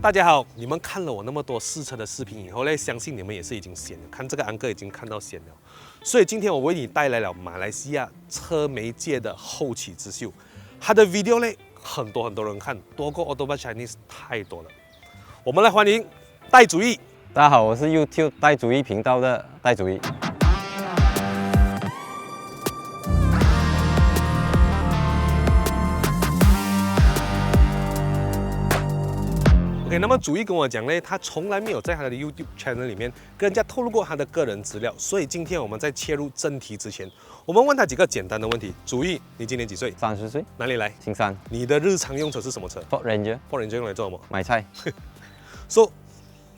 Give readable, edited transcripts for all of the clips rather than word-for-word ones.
大家好，你们看了我那么多试车的视频以后呢，相信你们也是已经闲了，看这个安哥已经看到闲了。所以今天我为你带来了马来西亚车媒界的后起之秀，他的 video 呢很多人看，多过 Autobus Chinese 太多了。我们来欢迎戴主义。大家好，我是 YouTube 戴主义频道的戴主义。OK， 那么主义跟我讲呢，他从来没有在他的 YouTube channel 里面跟人家透露过他的个人资料，所以今天我们在切入正题之前，我们问他几个简单的问题。主义，你今年几岁30岁，哪里来？新山你的日常用车是什么车 Ford Ranger， ？Ford Ranger 用来做什么？买菜。So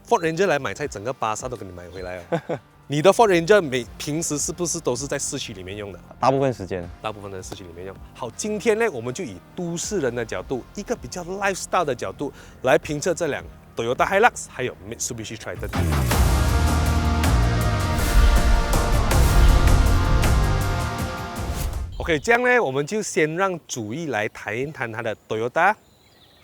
Ford Ranger 来买菜，整个巴萨都给你买回来了。你的 Ford Ranger 平时是不是都是在市区里面用的？大部分时间。大部分的市区里面用。好，今天呢，我们就以都市人的角度，一个比较 lifestyle 的角度来评测这辆 Toyota Hilux 还有 Mitsubishi Triton。OK， 这样呢，我们就先让主义来谈一谈他的 Toyota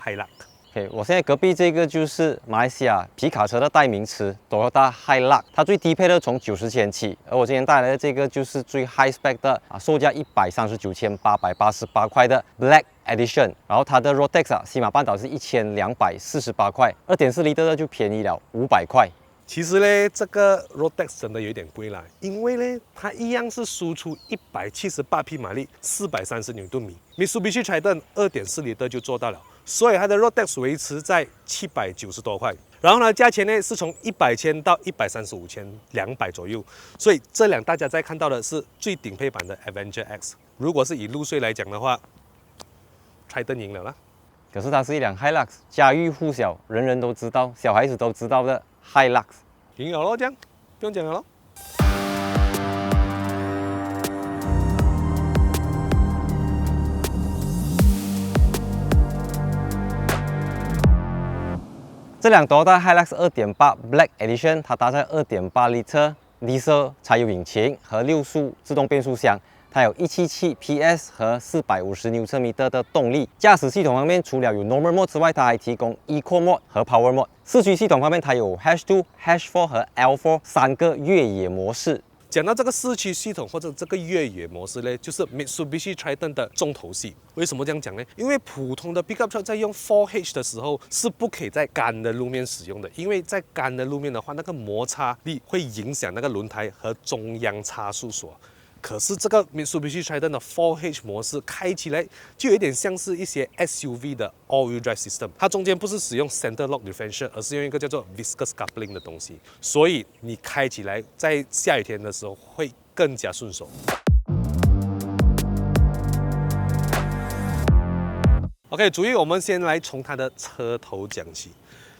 Hilux。OK， 我现在隔壁这个就是马来西亚皮卡车的代名词 Toyota Hilux， 它最低配的从90千起，而我今天带来的这个就是最 high spec 的售价139,888块的 Black Edition， 然后它的 Road Tax 西马半岛是1248块，2.4L的就便宜了500块。其实呢，这个 Road Tax 真的有点贵啦，因为呢，它一样是输出178匹马力，430牛顿米。Mitsubishi Triton 2.4 L就做到了，所以它的 Road Tax 维持在790多块。然后呢，价钱呢是从100千到135,200左右。所以这辆大家在看到的是最顶配版的 Avenger X。如果是以入税来讲的话，Triton 赢了啦。可是它是一辆 Hilux， 家喻户晓，人人都知道，小孩子都知道的 Hilux。赢了咯，这样不用讲了咯。这辆 Toyota Hilux 2.8 Black Edition， 它搭载2.8 L Diesel 柴油引擎和6速自动变速箱。它有177 PS 和450Nm 的动力。驾驶系统方面，除了有 Normal Mode 之外，它还提供 Eco Mode 和 Power Mode。四驱系统方面，它有 H2、H4 和 L4 3个越野模式。讲到这个四驱系统或者这个越野模式呢，就是 Mitsubishi Triton 的重头戏。为什么这样讲呢？因为普通的 pickup truck 在用 4H 的时候是不可以在干的路面使用的，因为在干的路面的话，那个摩擦力会影响那个轮胎和中央差速锁。可是这个 Mitsubishi Triton 的 4H 模式开起来就有点像是一些 SUV 的 All-Wheel Drive System， 它中间不是使用 Center Lock Differential， 而是用一个叫做 Viscous Coupling 的东西，所以你开起来在下雨天的时候会更加顺手。OK， 主意我们先来从它的车头讲起。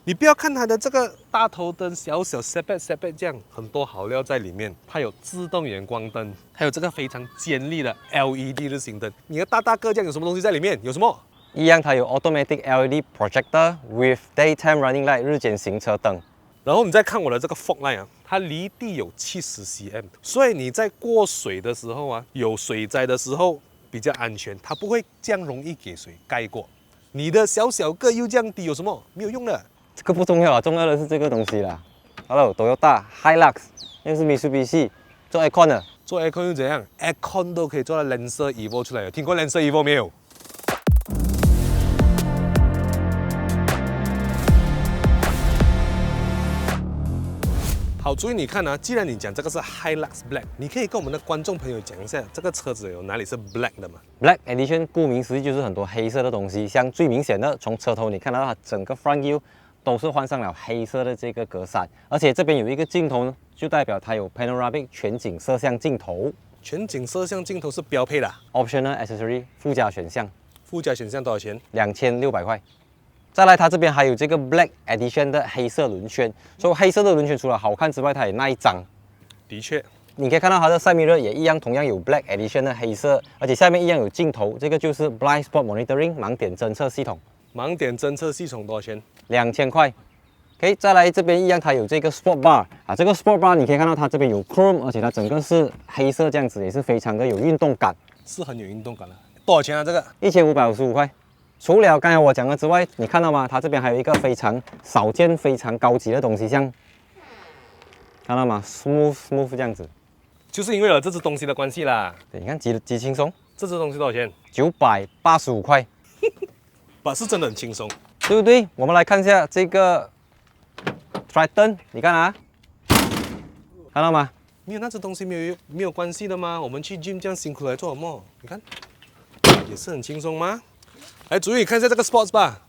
你不要看它的这个大头灯小 setback 这样，很多好料在里面。它有自动远光灯，还有这个非常尖利的 LED 日行灯。你的大个这样有什么东西在里面？有什么？一样，它有 Automatic LED Projector with Daytime Running Light 日间行车灯。然后你再看我的这个 fog light 啊，它离地有70 cm， 所以你在过水的时候啊，有水灾的时候比较安全，它不会这样容易给水盖过。你的小个又这样低，有什么？没有用的。这个不重要啊，重要的是这个东西啦。Hello， Toyota Hilux， 又是 Mitsubishi， 做 Aircon 的。做 Aircon 又怎样 ？Aircon 都可以做到 Lancer Evo 出来了，听过 Lancer Evo 没有？好，注意你看啊，既然你讲这个是 Hilux Black， 你可以跟我们的观众朋友讲一下，这个车子有哪里是 Black 的吗？ Black Edition 顾名思义就是很多黑色的东西，像最明显的，从车头你看到它整个 front view 都是换上了黑色的这个格栅，而且这边有一个镜头，就代表它有 Panoramic 全景摄像镜头。全景摄像镜头是标配的啊 Optional Accessory 附加选项，附加选项多少钱2600块。再来，它这边还有这个 Black Edition 的黑色轮圈，所以黑色的轮圈除了好看之外，它也耐脏。的确，你可以看到它的 side mirror 也一样，同样有 Black Edition 的黑色，而且下面一样有镜头，这个就是 Blind Spot Monitoring 盲点侦测系统。盲点侦测系统多少钱？2000块。OK， 再来这边一样，它有这个 Sport Bar 啊，这个 Sport Bar 你可以看到它这边有 Chrome， 而且它整个是黑色这样子，也是非常的有运动感，是很有运动感的。多少钱啊？这个1555块。除了刚才我讲的之外，你看到吗？它这边还有一个非常少见、非常高级的东西，像看到吗？smooth 这样子。就是因为有这只东西的关系啦。对，你看几轻松，这只东西多少钱？ 985块，把是真的很轻松。对不对？我们来看一下这个 Triton， 你看啊，看到吗？没有那只东西没有关系的吗？我们去 gym 这样辛苦来做什么？你看，也是很轻松吗？来，注意看一下这个 Sports 吧，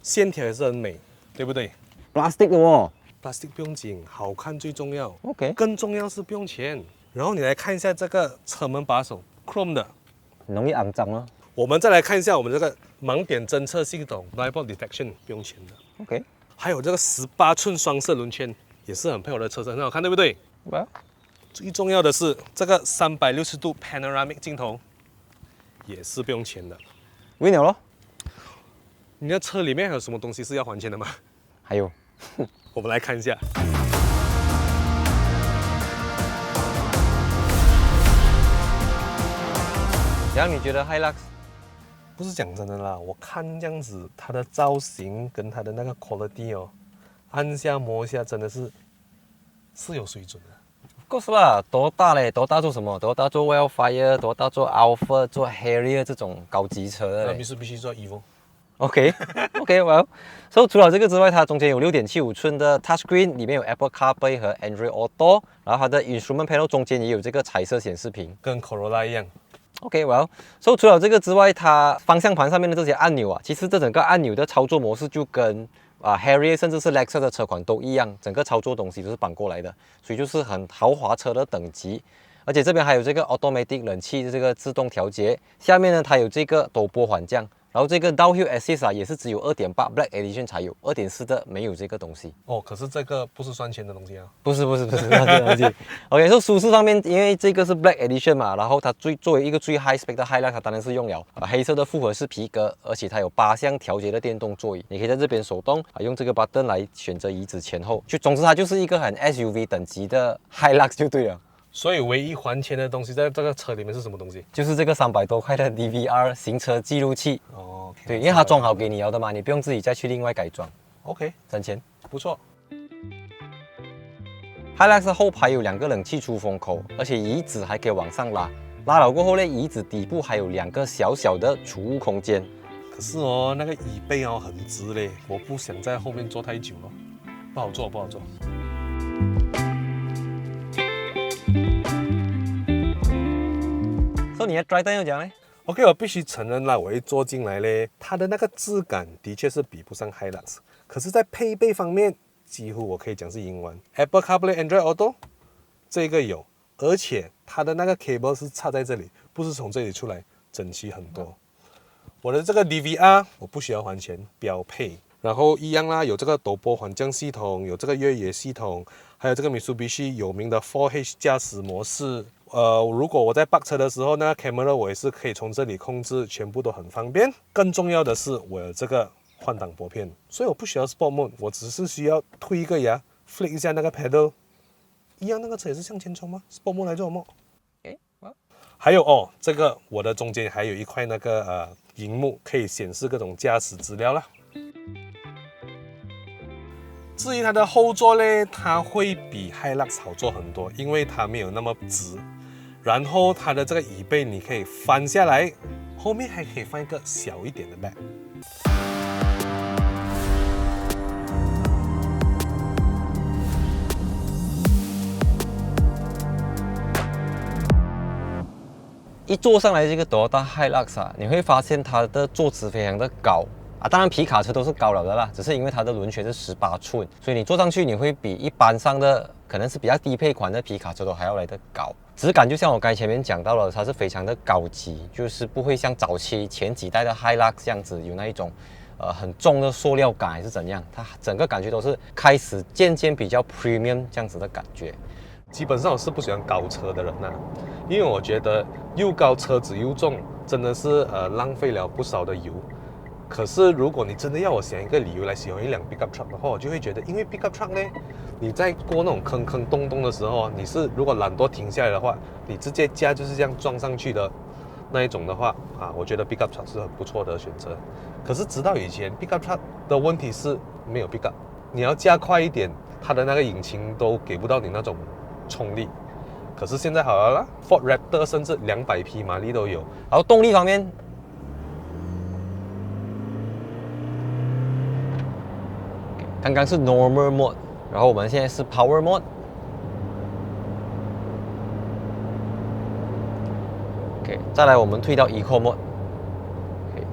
线条也是很美，对不对 plastic 的哦。 ？Plastic 不用紧，好看最重要。 OK，更重要是不用钱。然后你来看一下这个车门把手 ，Chrome 的。很容易肮脏哦。我们再来看一下我们这个盲点侦测系统 （Blind Spot Detection），不用钱的。 OK，还有这个18寸双色轮圈，也是很配我的车身，很好看，对不对？哇，最重要的是这个360度 Panoramic 镜头，也是不用钱的。为了咯，你的车里面还有什么东西是要还钱的吗？还有我们来看一下。然后你觉得 Hilux 不是讲真的啦，我看这样子，它的造型跟它的那个 quality 哦，按下摸一下，真的是有水准的。够是啦，多大嘞？多大做什么？多大做 Wildfire， 多大做 Alpha， 做 Harrier 这种高级车的嘞。必须做 Evo。OK，well， 所以除了这个之外，它中间有6.75寸的 Touchscreen， 里面有 Apple CarPlay 和 Android Auto， 然后它的 Instrument Panel 中间也有这个彩色显示屏，跟 Corolla 一样。OK，well， 所以除了这个之外，它方向盘上面的这些按钮啊，其实这整个按钮的操作模式就跟Harrier 甚至是 Lexus 的车款都一样，整个操作东西都是搬过来的，所以就是很豪华车的等级。而且这边还有这个 Automatic 冷气的这个自动调节，下面呢它有这个陡坡缓降。然后这个 Downhill Assist 啊，也是只有 2.8 Black Edition 才有，2.4的没有这个东西。哦，可是这个不是算钱的东西啊。不是，那是 OK， 说舒适上面，因为这个是 Black Edition 嘛，然后它作为一个最 high spec 的 Hilux， 它当然是用了黑色的复合式皮革，而且它有8项调节的电动座椅，你可以在这边手动用这个 button 来选择移植前后，总之它就是一个很 SUV 等级的 Hilux 就对了。所以唯一还钱的东西在这个车里面是什么东西？就是这个300多块的 DVR 行车记录器。哦， 对，因为它装好给你了的嘛，你不用自己再去另外改装。OK，省钱。不错。Hilux 后排有2个冷气出风口，而且椅子还可以往上拉，拉了过后呢，椅子底部还有2个小小的储物空间。可是哦，那个椅背哦很直嘞，我不想在后面坐太久了，不好坐，不好坐。所以你的 Triton 又讲呢 OK， 我必须承认啦，我一坐进来嘞，它的那个质感的确是比不上 Hilux， 可是，在配备方面，几乎我可以讲是赢完。Apple CarPlay、Android Auto 这个有，而且它的那个 cable 是插在这里，不是从这里出来，整齐很多。我的这个 DVR 我不需要还钱，标配。然后一样啦，有这个陡坡缓降系统，有这个越野系统，还有这个 Mitsubishi 有名的 4H 驾驶模式。如果我在泊车的时候，那个 camera 我也是可以从这里控制，全部都很方便。更重要的是，我有这个换挡拨片，所以我不需要 Sport Mode， 我只是需要推一个牙 ，flick 一下那个 pedal， 一样那个车也是向前冲吗 ？Sport Mode 来做什么？还有哦，这个我的中间还有一块那个荧幕，可以显示各种驾驶资料啦。至于它的后座呢，它会比 Hilux 好坐很多，因为它没有那么直。然后它的这个椅背你可以翻下来，后面还可以放一个小一点的 bag。一坐上来这个 Toyota Hilux 啊，你会发现它的坐姿非常的高啊，当然皮卡车都是高了的啦，只是因为它的轮圈是18寸，所以你坐上去你会比一般上的可能是比较低配款的皮卡车都还要来得高。质感就像我刚才前面讲到了，它是非常的高级，就是不会像早期前几代的 Hilux 这样子有那一种很重的塑料感还是怎样，它整个感觉都是开始渐渐比较 premium 这样子的感觉。基本上我是不喜欢高车的人呐，因为我觉得又高车子又重，真的是浪费了不少的油。可是如果你真的要我想一个理由来喜欢一辆 pickup truck 的话，我就会觉得，因为 pickup truck 呢，你在过那种坑坑洞洞的时候，你是如果懒惰停下来的话，你直接架就是这样撞上去的。那一种的话我觉得 pickup truck 是很不错的选择。可是直到以前 pickup truck 的问题是没有 pickup， 你要加快一点，它的那个引擎都给不到你那种冲力。可是现在好了啦 ，Ford Raptor 甚至200匹马力都有。然后动力方面，刚刚是 Normal Mode， 然后我们现在是 Power Mode。OK， 再来我们退到 Eco Mode。OK，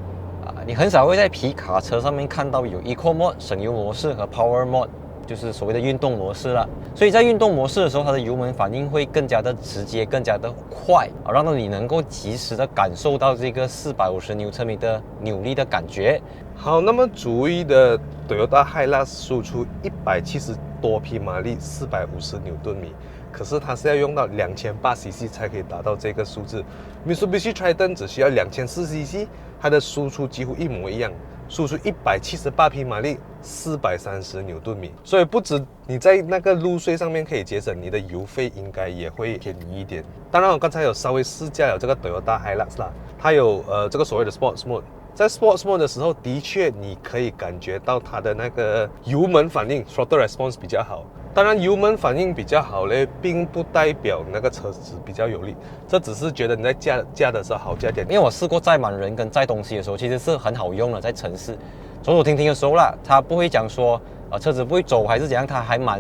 你很少会在皮卡车上面看到有 Eco Mode 省油模式和 Power Mode， 就是所谓的运动模式了。所以在运动模式的时候，它的油门反应会更加的直接，更加的快，让到你能够及时的感受到这个450牛车米的扭力的感觉。好，那么主意的 Toyota Hilux 输出170多匹马力，450牛顿米，可是它是要用到2800cc 才可以达到这个数字。Mitsubishi Triton 只需要2400cc， 它的输出几乎一模一样，输出178匹马力，430牛顿米。所以不止你在那个路税上面可以节省，你的油费应该也会便宜一点。当然，我刚才有稍微试驾了这个 Toyota Hilux 啦，它有这个所谓的 Sports Mode。在 Sports Mode 的时候，的确你可以感觉到它的那个油门反应 throttle response 比较好。当然，油门反应比较好嘞，并不代表那个车子比较有力，这只是觉得你在驾的时候好驾点。因为我试过载满人跟载东西的时候，其实是很好用的，在城市走走停停的时候啦，它不会讲说车子不会走还是怎样，它还蛮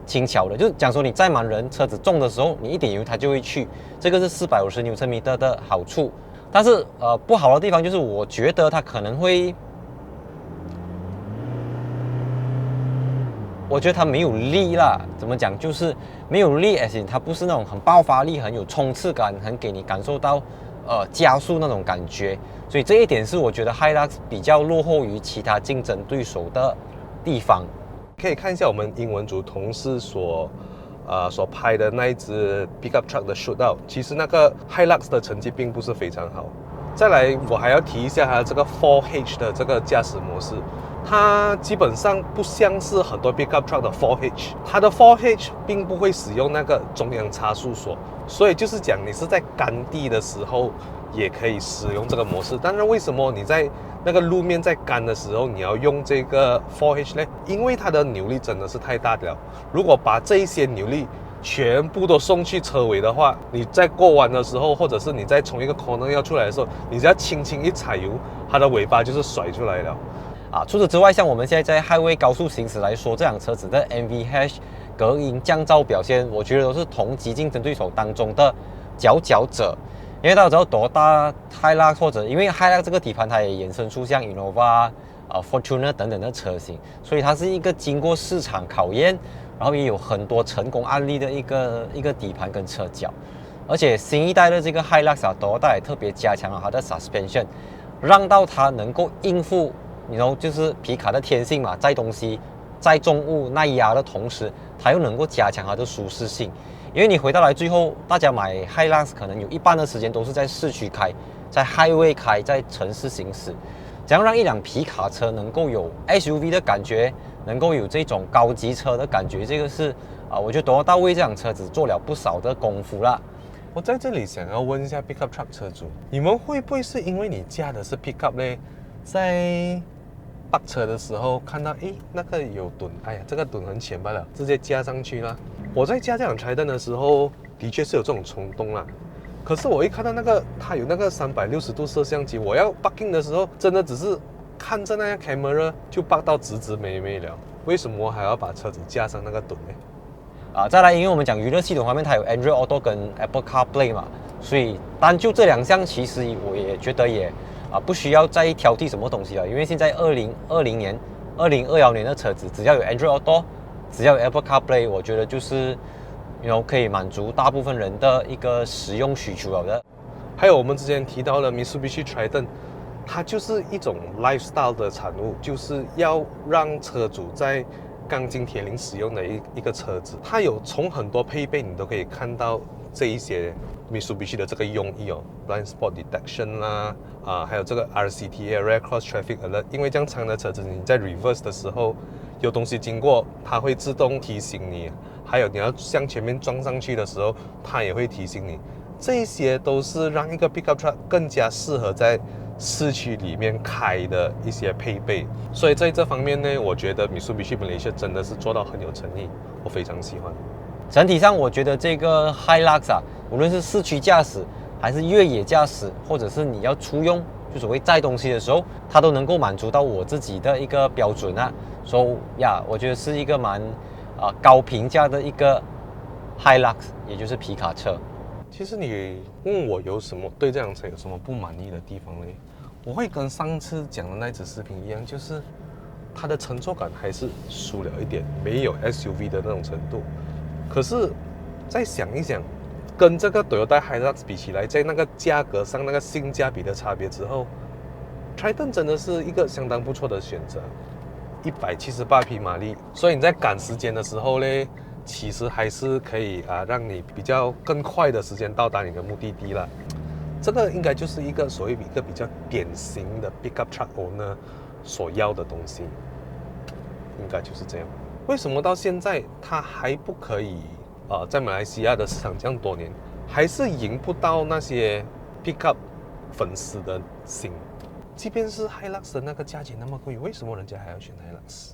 轻巧的，就是讲说你载满人，车子重的时候，你一点油它就会去，这个是450牛车米的好处。但是不好的地方就是我觉得它可能会，我觉得它没有力啦。怎么讲？就是没有力，而且它不是那种很爆发力、很有冲刺感、很给你感受到加速那种感觉。所以这一点是我觉得 Hilux 比较落后于其他竞争对手的地方。可以看一下我们英文组同事所拍的那一支 pickup truck 的 shootout， 其实那个 Hilux 的成绩并不是非常好。再来，我还要提一下它这个 4H 的这个驾驶模式，它基本上不像是很多 pickup truck 的 4H， 它的 4H 并不会使用那个中央差速锁，所以就是讲你是在干地的时候也可以使用这个模式。当然，为什么你在那个路面在干的时候你要用这个 4H 呢？因为它的扭力真的是太大了。如果把这一些扭力全部都送去车尾的话，你在过弯的时候，或者是你在从一个 corner 要出来的时候，你只要轻轻一踩油，它的尾巴就是甩出来了。除此之外，像我们现在在 highway 高速行驶来说，这辆车子的 NVH 隔音降噪表现，我觉得都是同级竞争对手当中的佼佼者。因为大家知道Toyota Hilux 或者因为 Hilux 这个底盘它也衍生出像 Innova、Fortuner 等等的车型，所以它是一个经过市场考验，然后也有很多成功案例的一个底盘跟车脚。而且新一代的这个 Hilux Toyota 也特别加强了它的 suspension， 让到它能够应付就是皮卡的天性嘛，载东西、载重物、耐压的同时，它又能够加强它的舒适性。因为你回到来最后，大家买 Hilux 可能有一半的时间都是在市区开，在 highway 开，在城市行驶。怎样让一辆皮卡车能够有 SUV 的感觉，能够有这种高级车的感觉，这个是我觉得Toyota为这辆车子做了不少的功夫啦。我在这里想要问一下 pickup truck 车主，你们会不会是因为你驾的是 pickup 呢，在泊车的时候看到那个有墩，哎呀这个墩很浅罢了，直接加上去啦。我在加这辆Triton的时候，的确是有这种冲动啦。可是我一看到那个它有那个360度摄像机，我要 parking 的时候，真的只是看着那个 camera 就park到直直美美了。为什么我还要把车子加上那个墩呢？再来，因为我们讲娱乐系统方面，它有 Android Auto 跟 Apple CarPlay 嘛，所以单就这两项，其实我也觉得也不需要再挑剔什么东西了。因为现在2020年、2021年的车子，只要有 Android Auto， 只要有 Apple CarPlay， 我觉得就是可以满足大部分人的一个使用需求了的。还有我们之前提到的 Mitsubishi Triton， 它就是一种 lifestyle 的产物，就是要让车主在钢筋铁灵使用的一个车子。它有从很多配备你都可以看到这一些 Mitsubishi 的这个用意blind spot detection 啦，还有这个 RCTA Rear Cross Traffic Alert， 因为这样长的车子你在 reverse 的时候有东西经过，它会自动提醒你，还有你要向前面撞上去的时候，它也会提醒你。这些都是让一个 pickup truck 更加适合在市区里面开的一些配备。所以在这方面呢，我觉得 Mitsubishi Malaysia 真的是做到很有诚意，我非常喜欢。整体上，我觉得这个 Hilux 啊，无论是市区驾驶，还是越野驾驶，或者是你要出用，就所谓载东西的时候，它都能够满足到我自己的一个标准啊。所以呀，我觉得是一个蛮高评价的一个 Hilux， 也就是皮卡车。其实你问我对这辆车有什么不满意的地方呢？我会跟上次讲的那支视频一样，就是它的乘坐感还是输了一点，没有 SUV 的那种程度。可是再想一想，跟这个 Toyota Hilux 比起来，在那个价格上那个性价比的差别之后， Triton 真的是一个相当不错的选择。178匹马力，所以你在赶时间的时候呢，其实还是可以让你比较更快的时间到达你的目的地了。这个应该就是一个比较典型的 pickup truck owner 所要的东西，应该就是这样。为什么到现在它还不可以在马来西亚的市场这样多年，还是赢不到那些 pickup 粉丝的心？即便是 Hilux 的那个价钱那么贵，为什么人家还要选 Hilux？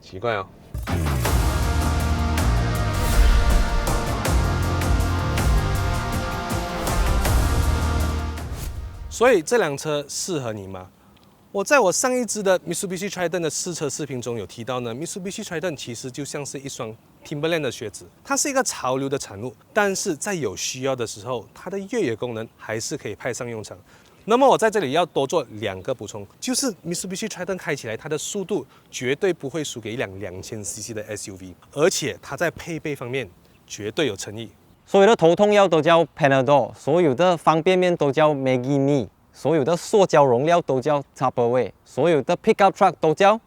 奇怪哦。所以这辆车适合你吗？在我上一支的 Mitsubishi Triton 的试车视频中有提到呢 ，Mitsubishi Triton 其实就像是一双 Timberland 的靴子，它是一个潮流的产物，但是在有需要的时候，它的越野功能还是可以派上用场。那么我在这里要多做2个补充，就是 Mitsubishi Triton 开起来它的速度绝对不会输给一辆2000cc 的 SUV， 而且它在配备方面绝对有诚意。所有的头痛药都叫 Panadol， 所有的方便面都叫 Maggi Mee， 所有的塑胶容料都叫 Tupperware， 所有的 Pickup Truck 都叫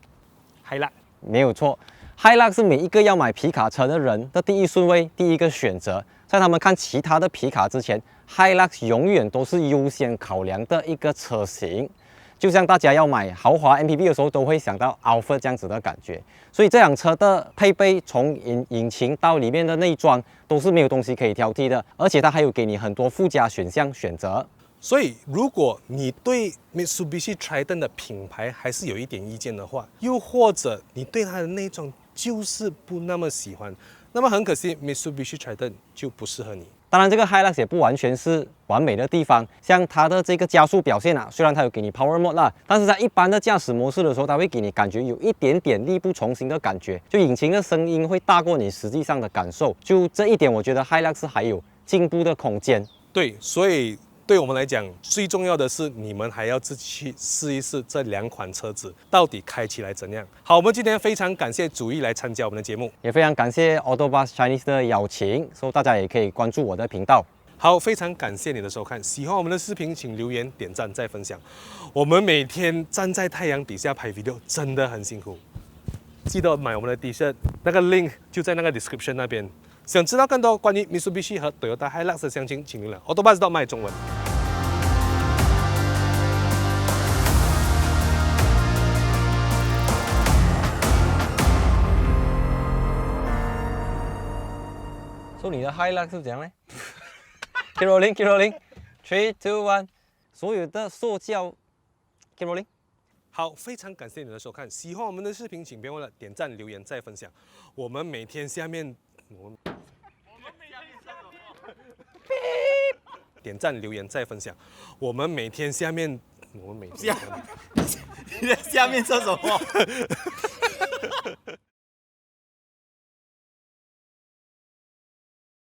Hilux， 没有错。Hilux 是每一个要买皮卡车的人的第一顺位、第一个选择。在他们看其他的皮卡之前 ，Hilux 永远都是优先考量的一个车型。就像大家要买豪华 MPV 的时候，都会想到 Alphard 这样子的感觉。所以这辆车的配备，从引擎到里面的内装，都是没有东西可以挑剔的。而且它还有给你很多附加选项选择。所以，如果你对 Mitsubishi Triton 的品牌还是有一点意见的话，又或者你对它的内装就是不那么喜欢，那么很可惜 ，Mitsubishi Triton 就不适合你。当然，这个 Hilux 也不完全是完美的地方，像它的这个加速表现啊，虽然它有给你 Power Mode 啦，但是在一般的驾驶模式的时候，它会给你感觉有一点点力不从心的感觉，就引擎的声音会大过你实际上的感受。就这一点，我觉得 Hilux 还有进步的空间。对，所以对我们来讲，最重要的是你们还要自己去试一试这2款车子到底开起来怎样。好，我们今天非常感谢主意来参加我们的节目，也非常感谢 Autobus Chinese 的邀请，所以大家也可以关注我的频道。好，非常感谢你的收看。喜欢我们的视频，请留言、点赞、再分享。我们每天站在太阳底下拍 video， 真的很辛苦。记得买我们的 T-shirt， 那个 link 就在那个 description 那边。想知道更多关于 Mitsubishi 和 Toyota Hilux 的详情，请浏览 autobus.my 中文。说你的 Hilux 是怎样呢？Keep rolling, keep rolling. 3, 2, 1。所有的塑胶 ，keep rolling。好，非常感谢你的收看。喜欢我们的视频，请别忘了点赞、留言、再分享。我们每天下面，点赞、留言、再分享。我们每天下面，你的下面说什么？